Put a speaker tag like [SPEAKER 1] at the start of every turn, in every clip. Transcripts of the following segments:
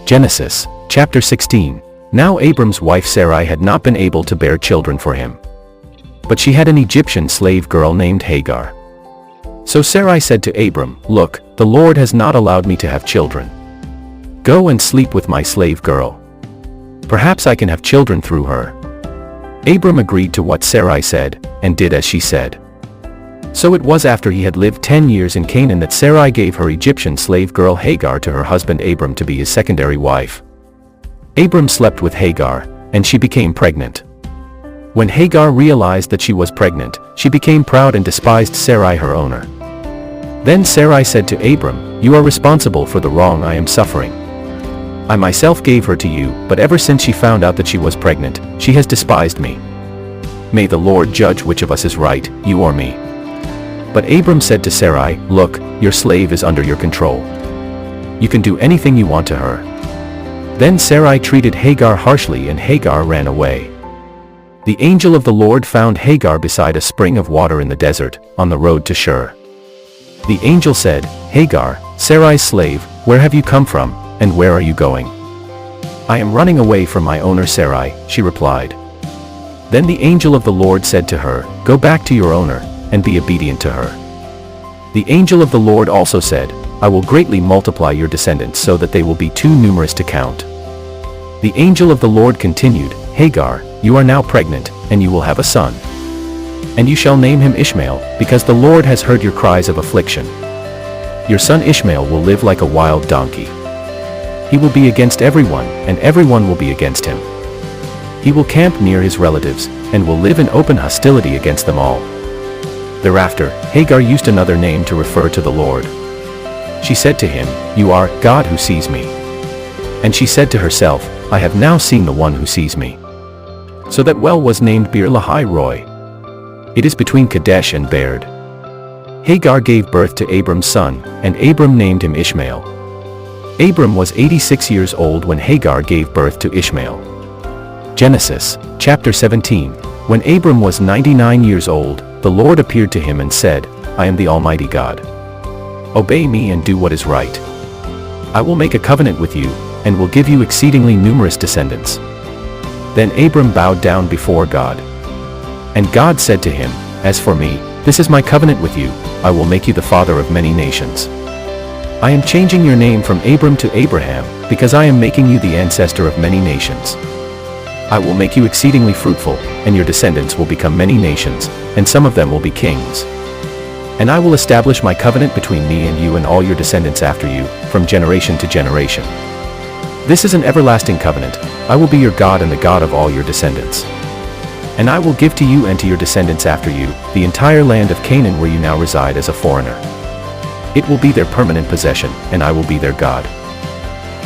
[SPEAKER 1] Genesis, chapter 16. Now Abram's wife Sarai had not been able to bear children for him. But she had an Egyptian slave girl named Hagar. So Sarai said to Abram, "Look, the Lord has not allowed me to have children. Go and sleep with my slave girl. Perhaps I can have children through her." Abram agreed to what Sarai said, and did as she said. So it was after he had lived 10 years in Canaan that Sarai gave her Egyptian slave girl Hagar to her husband Abram to be his secondary wife. Abram slept with Hagar, and she became pregnant. When Hagar realized that she was pregnant, she became proud and despised Sarai her owner. Then Sarai said to Abram, "You are responsible for the wrong I am suffering. I myself gave her to you, but ever since she found out that she was pregnant, she has despised me. May the Lord judge which of us is right, you or me." But Abram said to Sarai, "Look, your slave is under your control. You can do anything you want to her." Then Sarai treated Hagar harshly and Hagar ran away. The angel of the Lord found Hagar beside a spring of water in the desert, on the road to Shur. The angel said, "Hagar, Sarai's slave, where have you come from, and where are you going?" "I am running away from my owner Sarai," she replied. Then the angel of the Lord said to her, "Go back to your owner, and be obedient to her." The angel of the Lord also said, "I will greatly multiply your descendants so that they will be too numerous to count." The angel of the Lord continued, "Hagar, you are now pregnant, and you will have a son. And you shall name him Ishmael, because the Lord has heard your cries of affliction. Your son Ishmael will live like a wild donkey. He will be against everyone, and everyone will be against him. He will camp near his relatives, and will live in open hostility against them all." Thereafter, Hagar used another name to refer to the Lord. She said to him, "You are God who sees me." And she said to herself, "I have now seen the one who sees me." So that well was named Beer-lahai-roi. It is between Kadesh and Bered. Hagar gave birth to Abram's son, and Abram named him Ishmael. Abram was 86 years old when Hagar gave birth to Ishmael. Genesis, chapter 17. When Abram was 99 years old, the Lord appeared to him and said, "I am the Almighty God. Obey me and do what is right. I will make a covenant with you, and will give you exceedingly numerous descendants." Then Abram bowed down before God. And God said to him, "As for me, this is my covenant with you, I will make you the father of many nations. I am changing your name from Abram to Abraham, because I am making you the ancestor of many nations. I will make you exceedingly fruitful, and your descendants will become many nations, and some of them will be kings. And I will establish my covenant between me and you and all your descendants after you, from generation to generation. This is an everlasting covenant. I will be your God and the God of all your descendants. And I will give to you and to your descendants after you, the entire land of Canaan where you now reside as a foreigner. It will be their permanent possession, and I will be their God."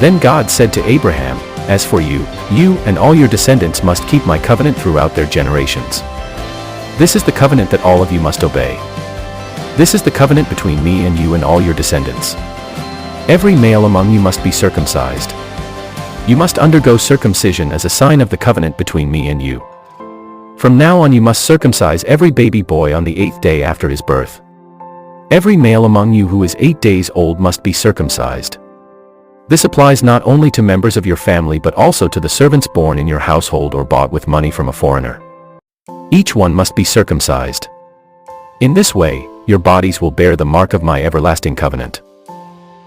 [SPEAKER 1] Then God said to Abraham, "As for you, you and all your descendants must keep my covenant throughout their generations. This is the covenant that all of you must obey. This is the covenant between me and you and all your descendants. Every male among you must be circumcised. You must undergo circumcision as a sign of the covenant between me and you. From now on you must circumcise every baby boy on the 8th day after his birth. Every male among you who is 8 days old must be circumcised. This applies not only to members of your family but also to the servants born in your household or bought with money from a foreigner. Each one must be circumcised. In this way, your bodies will bear the mark of my everlasting covenant.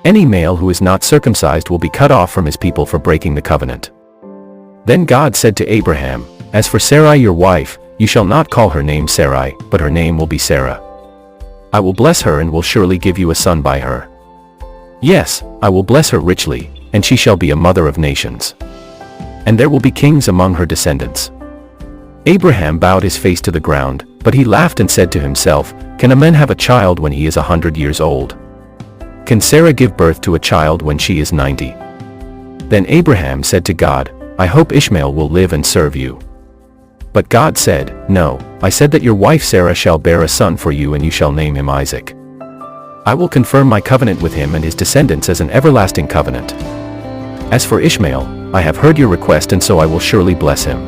[SPEAKER 1] Any male who is not circumcised will be cut off from his people for breaking the covenant." Then God said to Abraham, "As for Sarai your wife, you shall not call her name Sarai, but her name will be Sarah. I will bless her and will surely give you a son by her. Yes, I will bless her richly, and she shall be a mother of nations. And there will be kings among her descendants." Abraham bowed his face to the ground, but he laughed and said to himself, "Can a man have a child when he is 100 years old? Can Sarah give birth to a child when she is 90? Then Abraham said to God, "I hope Ishmael will live and serve you." But God said, "No, I said that your wife Sarah shall bear a son for you and you shall name him Isaac. I will confirm my covenant with him and his descendants as an everlasting covenant. As for Ishmael, I have heard your request and so I will surely bless him.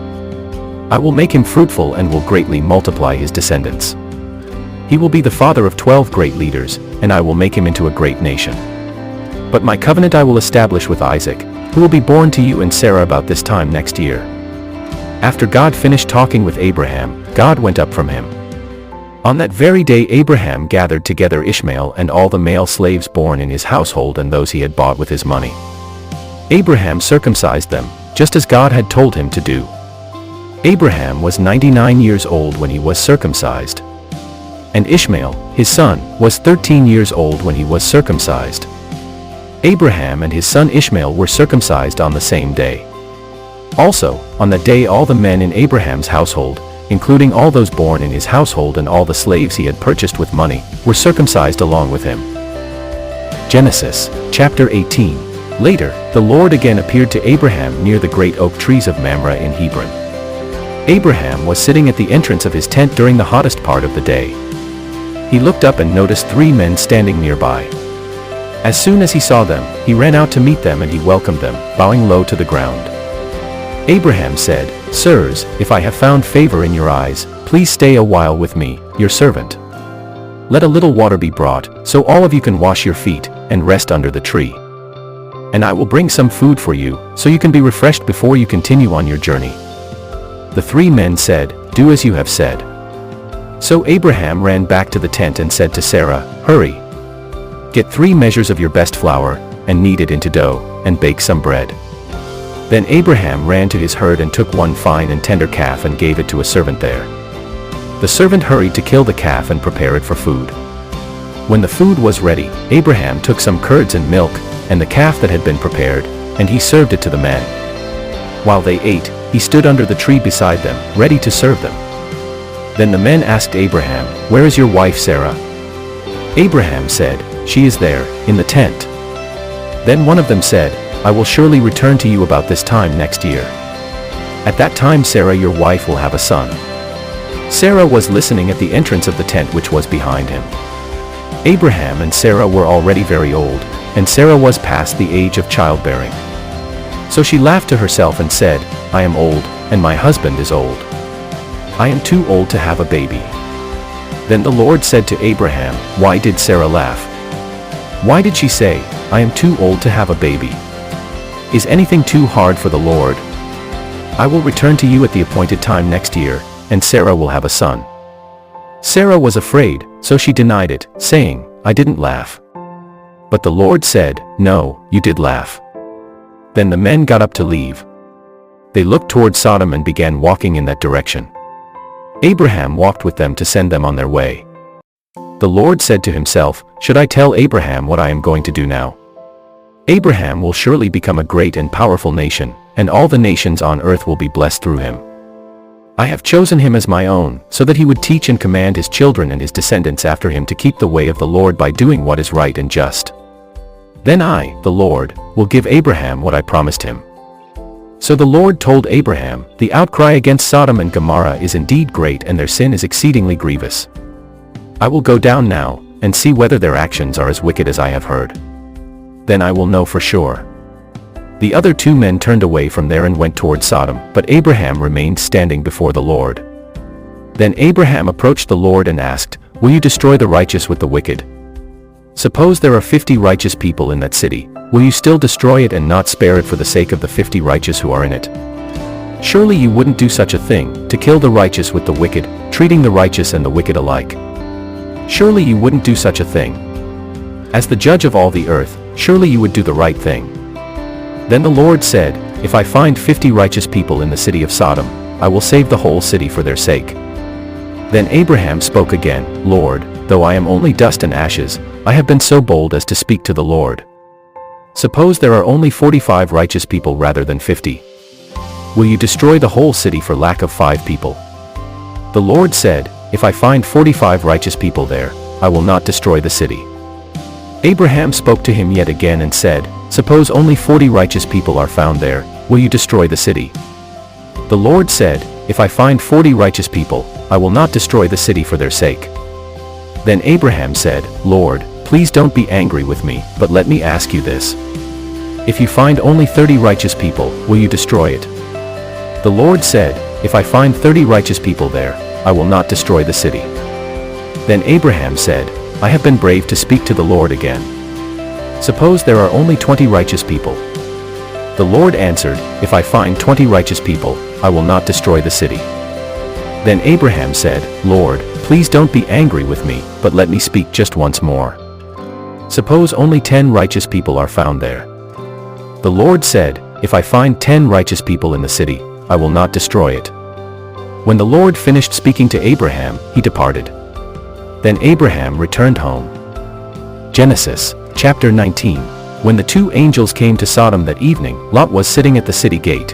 [SPEAKER 1] I will make him fruitful and will greatly multiply his descendants. He will be the father of 12 great leaders, and I will make him into a great nation. But my covenant I will establish with Isaac, who will be born to you and Sarah about this time next year." After God finished talking with Abraham, God went up from him. On that very day Abraham gathered together Ishmael and all the male slaves born in his household and those he had bought with his money. Abraham circumcised them, just as God had told him to do. Abraham was 99 years old when he was circumcised. And Ishmael, his son, was 13 years old when he was circumcised. Abraham and his son Ishmael were circumcised on the same day. Also, on that day all the men in Abraham's household, including all those born in his household and all the slaves he had purchased with money, were circumcised along with him. Genesis, chapter 18. Later, the Lord again appeared to Abraham near the great oak trees of Mamre in Hebron. Abraham was sitting at the entrance of his tent during the hottest part of the day. He looked up and noticed 3 men standing nearby. As soon as he saw them, he ran out to meet them and he welcomed them, bowing low to the ground. Abraham said, "Sirs, if I have found favor in your eyes, please stay a while with me, your servant. Let a little water be brought, so all of you can wash your feet, and rest under the tree. And I will bring some food for you, so you can be refreshed before you continue on your journey." The 3 men said, "Do as you have said." So Abraham ran back to the tent and said to Sarah, "Hurry. Get 3 measures of your best flour, and knead it into dough, and bake some bread." Then Abraham ran to his herd and took 1 fine and tender calf and gave it to a servant there. The servant hurried to kill the calf and prepare it for food. When the food was ready, Abraham took some curds and milk, and the calf that had been prepared, and he served it to the men. While they ate, he stood under the tree beside them, ready to serve them. Then the men asked Abraham, "Where is your wife Sarah?" Abraham said, "She is there, in the tent." Then one of them said, "I will surely return to you about this time next year. At that time Sarah your wife will have a son." Sarah was listening at the entrance of the tent which was behind him. Abraham and Sarah were already very old, and Sarah was past the age of childbearing. So she laughed to herself and said, "I am old, and my husband is old. I am too old to have a baby." Then the Lord said to Abraham, "Why did Sarah laugh? Why did she say, 'I am too old to have a baby'? Is anything too hard for the Lord? I will return to you at the appointed time next year, and Sarah will have a son." Sarah was afraid, so she denied it, saying, "I didn't laugh." But the Lord said, "No, you did laugh." Then the men got up to leave. They looked toward Sodom and began walking in that direction. Abraham walked with them to send them on their way. The Lord said to himself, "Should I tell Abraham what I am going to do now? Abraham will surely become a great and powerful nation, and all the nations on earth will be blessed through him. I have chosen him as my own, so that he would teach and command his children and his descendants after him to keep the way of the Lord by doing what is right and just. Then I, the Lord, will give Abraham what I promised him." So the Lord told Abraham, "The outcry against Sodom and Gomorrah is indeed great and their sin is exceedingly grievous. I will go down now, and see whether their actions are as wicked as I have heard. Then I will know for sure." The other 2 men turned away from there and went toward Sodom, but Abraham remained standing before the Lord. Then Abraham approached the Lord and asked, "Will you destroy the righteous with the wicked? Suppose there are 50 righteous people in that city, will you still destroy it and not spare it for the sake of the 50 righteous who are in it? Surely you wouldn't do such a thing, to kill the righteous with the wicked, treating the righteous and the wicked alike. Surely you wouldn't do such a thing. As the judge of all the earth, surely you would do the right thing." Then the Lord said, "If I find 50 righteous people in the city of Sodom, I will save the whole city for their sake." Then Abraham spoke again, "Lord, though I am only dust and ashes, I have been so bold as to speak to the Lord. Suppose there are only 45 righteous people rather than 50. Will you destroy the whole city for lack of 5 people?" The Lord said, "If I find 45 righteous people there, I will not destroy the city." Abraham spoke to him yet again and said, "Suppose only 40 righteous people are found there, will you destroy the city?" The Lord said, "If I find 40 righteous people, I will not destroy the city for their sake." Then Abraham said, "Lord, please don't be angry with me, but let me ask you this. If you find only 30 righteous people, will you destroy it?" The Lord said, "If I find 30 righteous people there, I will not destroy the city." Then Abraham said, "I have been brave to speak to the Lord again. Suppose there are only 20 righteous people. The Lord answered, "If I find 20 righteous people, I will not destroy the city." Then Abraham said, "Lord, please don't be angry with me, but let me speak just once more. Suppose only 10 righteous people are found there." The Lord said, "If I find 10 righteous people in the city, I will not destroy it." When the Lord finished speaking to Abraham, he departed. Then Abraham returned home. Genesis, chapter 19. When the two angels came to Sodom that evening, Lot was sitting at the city gate.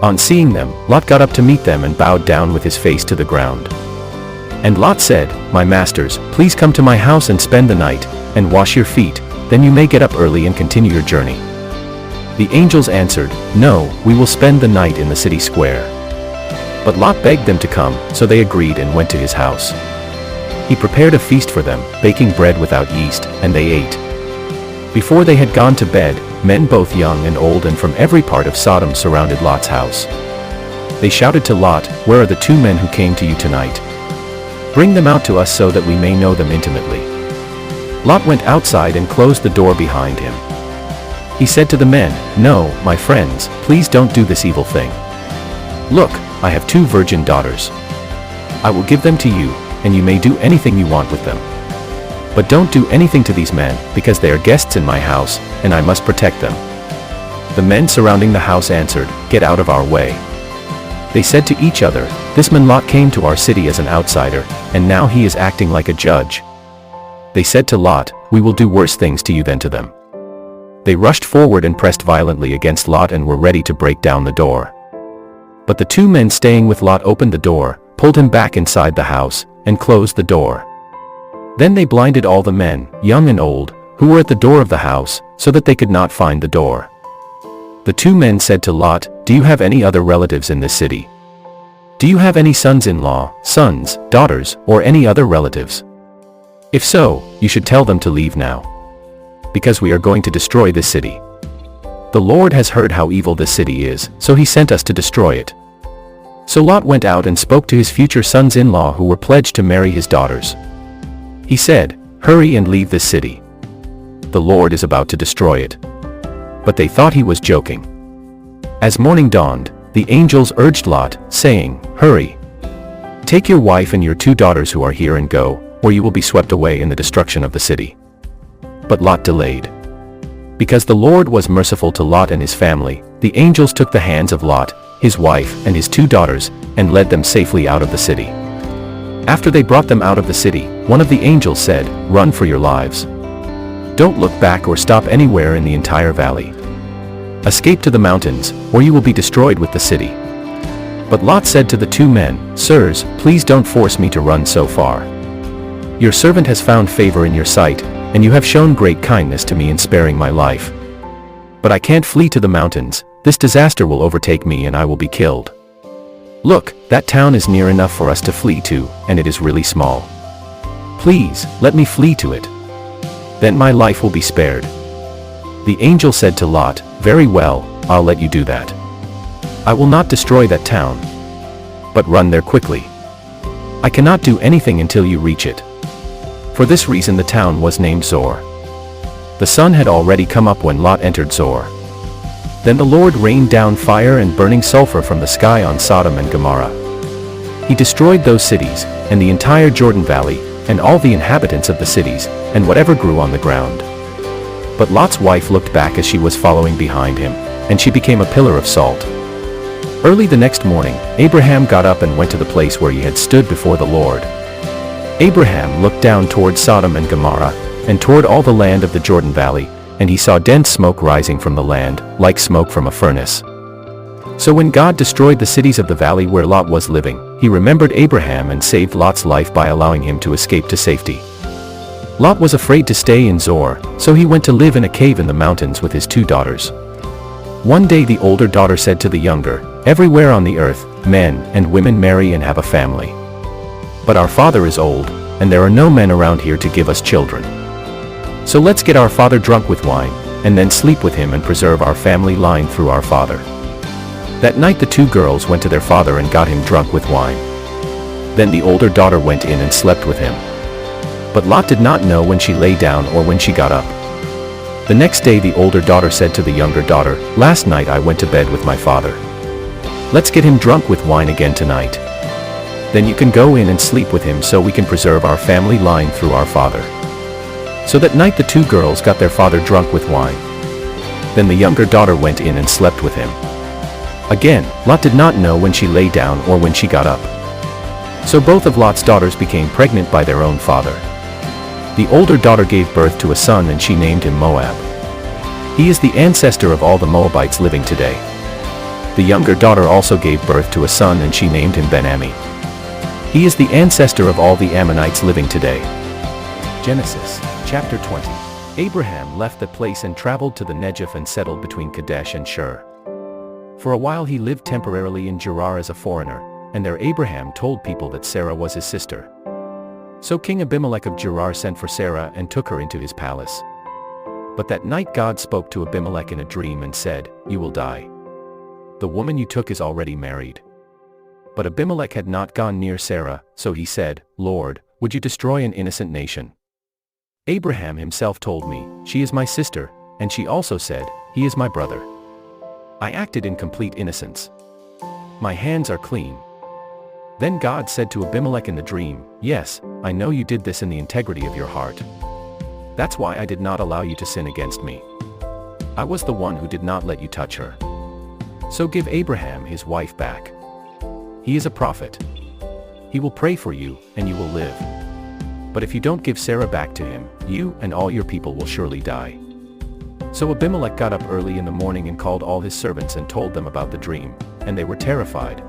[SPEAKER 1] On seeing them, Lot got up to meet them and bowed down with his face to the ground. And Lot said, "My masters, please come to my house and spend the night, and wash your feet, then you may get up early and continue your journey." The angels answered, "No, we will spend the night in the city square." But Lot begged them to come, so they agreed and went to his house. He prepared a feast for them, baking bread without yeast, and they ate. Before they had gone to bed, men both young and old and from every part of Sodom surrounded Lot's house. They shouted to Lot, "Where are the 2 men who came to you tonight? Bring them out to us so that we may know them intimately." Lot went outside and closed the door behind him. He said to the men, "No, my friends, please don't do this evil thing. Look, I have 2 virgin daughters. I will give them to you, and you may do anything you want with them. But don't do anything to these men, because they are guests in my house, and I must protect them." The men surrounding the house answered, "Get out of our way." They said to each other, "This man Lot came to our city as an outsider, and now he is acting like a judge." They said to Lot, "We will do worse things to you than to them." They rushed forward and pressed violently against Lot and were ready to break down the door. But the 2 men staying with Lot opened the door, pulled him back inside the house, and closed the door. Then they blinded all the men, young and old, who were at the door of the house, so that they could not find the door. The 2 men said to Lot, "Do you have any other relatives in this city? Do you have any sons-in-law, sons, daughters, or any other relatives? If so, you should tell them to leave now, because we are going to destroy this city. The Lord has heard how evil this city is, so he sent us to destroy it." So Lot went out and spoke to his future sons-in-law who were pledged to marry his daughters. He said, "Hurry and leave this city. The Lord is about to destroy it." But they thought he was joking. As morning dawned, the angels urged Lot, saying, "Hurry. Take your wife and your 2 daughters who are here and go, or you will be swept away in the destruction of the city." But Lot delayed. Because the Lord was merciful to Lot and his family, the angels took the hands of Lot, his wife, and his 2 daughters, and led them safely out of the city. After they brought them out of the city, one of the angels said, "Run for your lives. Don't look back or stop anywhere in the entire valley. Escape to the mountains, or you will be destroyed with the city." But Lot said to the 2 men, "Sirs, please don't force me to run so far. Your servant has found favor in your sight, and you have shown great kindness to me in sparing my life. But I can't flee to the mountains, this disaster will overtake me and I will be killed. Look, that town is near enough for us to flee to, and it is really small. Please, let me flee to it. Then my life will be spared." The angel said to Lot, "Very well, I'll let you do that. I will not destroy that town. But run there quickly. I cannot do anything until you reach it." For this reason the town was named Zor. The sun had already come up when Lot entered Zor. Then the Lord rained down fire and burning sulfur from the sky on Sodom and Gomorrah. He destroyed those cities, and the entire Jordan Valley, and all the inhabitants of the cities, and whatever grew on the ground. But Lot's wife looked back as she was following behind him, and she became a pillar of salt. Early the next morning, Abraham got up and went to the place where he had stood before the Lord. Abraham looked down toward Sodom and Gomorrah, and toward all the land of the Jordan Valley, and he saw dense smoke rising from the land, like smoke from a furnace. So when God destroyed the cities of the valley where Lot was living, he remembered Abraham and saved Lot's life by allowing him to escape to safety. Lot was afraid to stay in Zor, so he went to live in a cave in the mountains with his 2 daughters. One day the older daughter said to the younger, "Everywhere on the earth, men and women marry and have a family. But our father is old, and there are no men around here to give us children. So let's get our father drunk with wine, and then sleep with him and preserve our family line through our father." That night the 2 girls went to their father and got him drunk with wine. Then the older daughter went in and slept with him. But Lot did not know when she lay down or when she got up. The next day the older daughter said to the younger daughter, "Last night I went to bed with my father. Let's get him drunk with wine again tonight. Then you can go in and sleep with him so we can preserve our family line through our father." So that night the two girls got their father drunk with wine. Then the younger daughter went in and slept with him. Again, Lot did not know when she lay down or when she got up. So both of Lot's daughters became pregnant by their own father. The older daughter gave birth to a son and she named him Moab. He is the ancestor of all the Moabites living today. The younger daughter also gave birth to a son and she named him Ben-Ammi. He is the ancestor of all the Ammonites living today. Genesis, chapter 20. Abraham left the place and traveled to the Negev and settled between Kadesh and Shur. For a while he lived temporarily in Gerar as a foreigner, and there Abraham told people that Sarah was his sister. So King Abimelech of Gerar sent for Sarah and took her into his palace. But that night God spoke to Abimelech in a dream and said, "You will die. The woman you took is already married." But Abimelech had not gone near Sarah, so he said, "Lord, would you destroy an innocent nation?" Abraham himself told me, "She is my sister," and she also said, "He is my brother." I acted in complete innocence. My hands are clean. Then God said to Abimelech in the dream, "Yes, I know you did this in the integrity of your heart. That's why I did not allow you to sin against me. I was the one who did not let you touch her. So give Abraham his wife back. He is a prophet. He will pray for you, and you will live. But if you don't give Sarah back to him, you and all your people will surely die." So Abimelech got up early in the morning and called all his servants and told them about the dream, and they were terrified.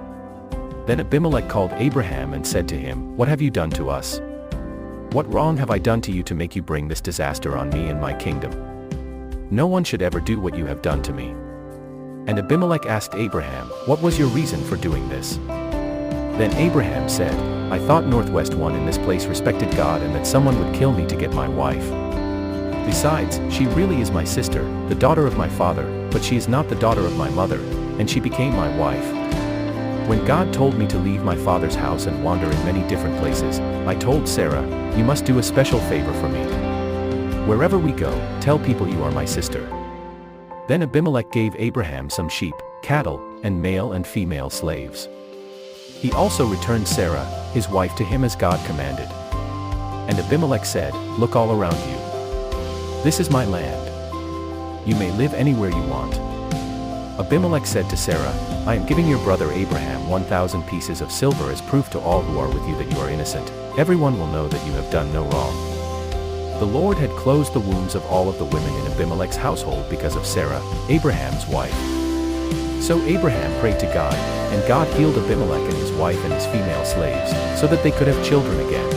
[SPEAKER 1] Then Abimelech called Abraham and said to him, "What have you done to us? What wrong have I done to you to make you bring this disaster on me and my kingdom? No one should ever do what you have done to me." And Abimelech asked Abraham, "What was your reason for doing this?" Then Abraham said, "I thought Northwest One in this place respected God and that someone would kill me to get my wife. Besides, she really is my sister, the daughter of my father, but she is not the daughter of my mother, and she became my wife. When God told me to leave my father's house and wander in many different places, I told Sarah, 'You must do a special favor for me. Wherever we go, tell people you are my sister.'" Then Abimelech gave Abraham some sheep, cattle, and male and female slaves. He also returned Sarah, his wife, to him as God commanded. And Abimelech said, "Look all around you. This is my land. You may live anywhere you want." Abimelech said to Sarah, "I am giving your brother Abraham 1,000 pieces of silver as proof to all who are with you that you are innocent. Everyone will know that you have done no wrong." The Lord had closed the wombs of all of the women in Abimelech's household because of Sarah, Abraham's wife. So Abraham prayed to God, and God healed Abimelech and his wife and his female slaves, so that they could have children again.